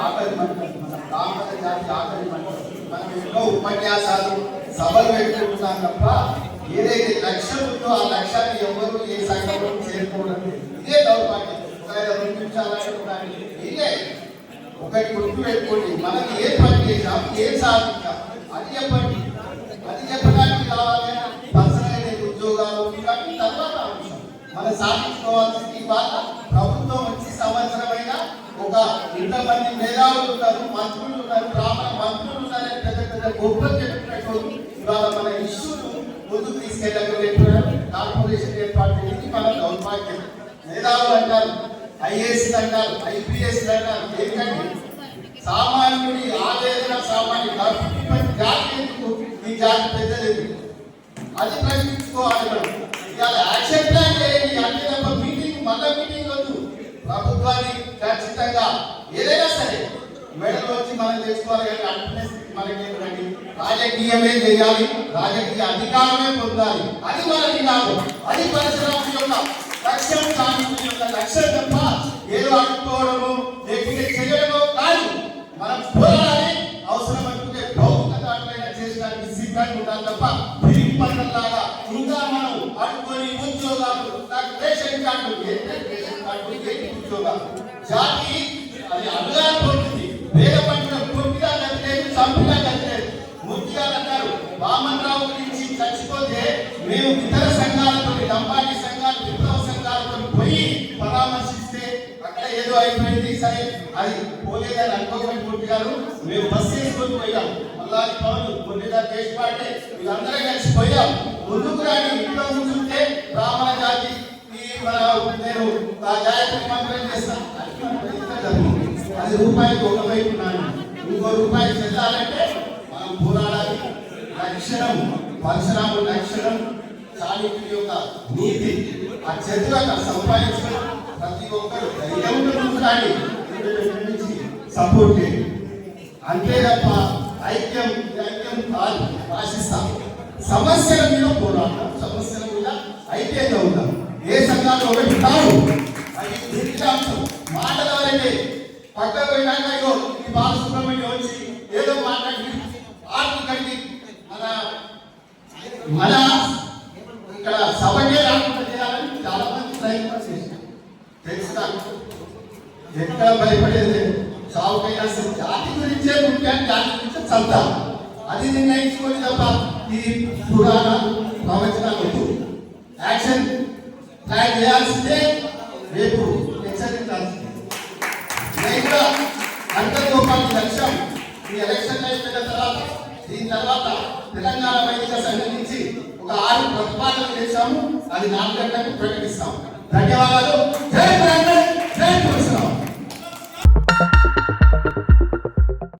ఆకలి మంటలు, మన బ్రాహ్మణ జాతి ఆకలి మంటలు. మనం ఎన్నో ఉపన్యాసాలు సభలు పెట్టుకుంటున్నాం తప్ప ఏదైతే లక్ష్యం ఉందో ఆ లక్ష్యాన్ని ఎవరు ఏ సంఘంలో చేరుకోవడం ఇదే దౌర్భాగ్యం. ఒక 2 నిమిషాలు ఇదే ఒకటి గుర్తు పెట్టుకోండి. మనకి ఏ పని చేసాం, ఏం సాధించాం అది చెప్పండి. అది చెప్పడానికి కావాలి పర్సనల్ ఉద్యోగాలు తర్వాత అంశం. మనం సాధించుకోవాల్సింది ఇవాళ ప్రభుత్వం వచ్చి సంవత్సరమైనా ఒక 2 మంది మేధావులు ఉన్నారు, మంత్రులు ఉన్నారు, బ్రాహ్మణ మంత్రులు ఉన్నారని పెద్ద పెద్ద గొప్పలు చెప్పినట్టు ఇవాళ మన ఇష్యూను ముందుకు తీసుకెళ్ళగలిగిన కార్పొరేషన్ ఏర్పాటు చేసి మన దౌర్భాగ్యం. మేధావులు అంటారు, ఐఏఎస్ అంటారు, ఐపీఎస్ అంటారు. ఏంటంటే సామాన్యుడి ఆవేదన సామాన్యుడు జాతి ఎందుకు ఈ జాతి పెద్దలేదు అది ప్రశ్నించుకోవాలి. మనం ఇవాళ యాక్షన్ ప్లాన్ చేయండి. అంటే తప్ప మీటింగ్ మళ్ళీ మీటింగ్ వద్దు. ప్రభుత్వాన్ని ఖచ్చితంగా ఏదైనా సరే మెడలో వచ్చి మనం చేసుకోవాలి. కానీ అడ్మినెస్ మనకి ఏంటండి, రాజకీయమే చేయాలి, రాజకీయ అధికారమే పొందాలి. అది మన నినాదం, అది పరిశ్రమ యొక్క లక్ష్యం, సాధించిన యొక్క లక్ష్యం తప్ప ఏదో అనుకోవడము లేకపోతే చేయడమో కాదు. మనం పోరాడాలి, అవసరం అనుకుంటే భౌతిక దాంట్లైనా చేసడానికి సిద్ధంగా ఉండాలి తప్ప తిరిగి పట్టలాగా ఇంకా మనం అనుకోని ఉద్యోగాలు నాకు రేషన్ కార్డు రేషన్ కార్డు ఉద్యోగాలు జాతి అది అడుగా పోతుంది. వేద పంటల పూర్తిగా కట్టలేదు, సంపూర్ణ కట్టలేదు. మూర్తి గారు అంటారు, వామనరావు గురించి చచ్చిపోతే మేము ఇతర సంఘాలతో లంబాడి సంఘాలు విప్లవ సంఘాలతో పోయి పరామర్శిస్తే అక్కడ ఏదో అయిపోయింది. సరే అది పోలేదని అనుకోకుండా మూర్తి గారు మేము బస్సు వేసుకొని పోయాం. మల్లాది పవన్ కొన్నిసార్లు దేశపాటే వీళ్ళందరం కలిసి పోయాం. ముందుకు రాని ఇంట్లో కూర్చుంటే బ్రాహ్మణ జాతి మన నేను గాయత్రి మంత్రం చేస్తాను. అది రూపాయికి ఒక వైపు ఉన్నాను, ఇంకో రూపాయికి చెల్లాలంటే మనం పోరాడాలి. లక్షణం పరశురాము లక్షణం చాణక్యుడి యొక్క నీతి ఆ చేతులకు సంపాదించడం ప్రతి ఒక్కరు ధైర్యం సపోర్ట్ చేయండి. అంతే తప్ప ఐక్యం కాదు ఆశిస్తాం. సమస్యల మీద పోరాడతాం, సమస్యల మీద ఐక్యంగా ఉంటాం. ఏ సంఘాలు ఒకటి కాదు, అది దుర్గాంశం. మాటల వరకే పక్కకు పోయినాక ఇగో ఈ బాలసుబ్రహ్మణ్యం వచ్చి ఏదో మాట్లాడి ఆర్థికంగా మన ఇక్కడ సభకే రాకుండా చేయాలని చాలా మంది ప్రయత్నం చేశారు. తెలుసుదా, ఎక్కడ భయపడేది సాగుకైనా జాతి గురించే ముఖ్యాన్ని జాతి గురించి చదువుతాం. అది నిర్ణయించుకొని తప్ప ఈ పురాణాలు ప్రవచనాలు యాక్షన్ ప్లాన్ చేయాల్సిందే. రేపు హెచ్చరించాల్సిందే. అంతర్గోపాలి లక్ష్యం ఈ ఎలక్షన్ అయిపోయిన తర్వాత దీని తర్వాత తెలంగాణ వైద్య సంఘం నుంచి ఒక 6 ప్రతిపాదనలు చేశాము. అది 4 గంటలకు ప్రకటిస్తాం. ధన్యవాదాలు. జై తెలంగాణ, జై పరశురామ్.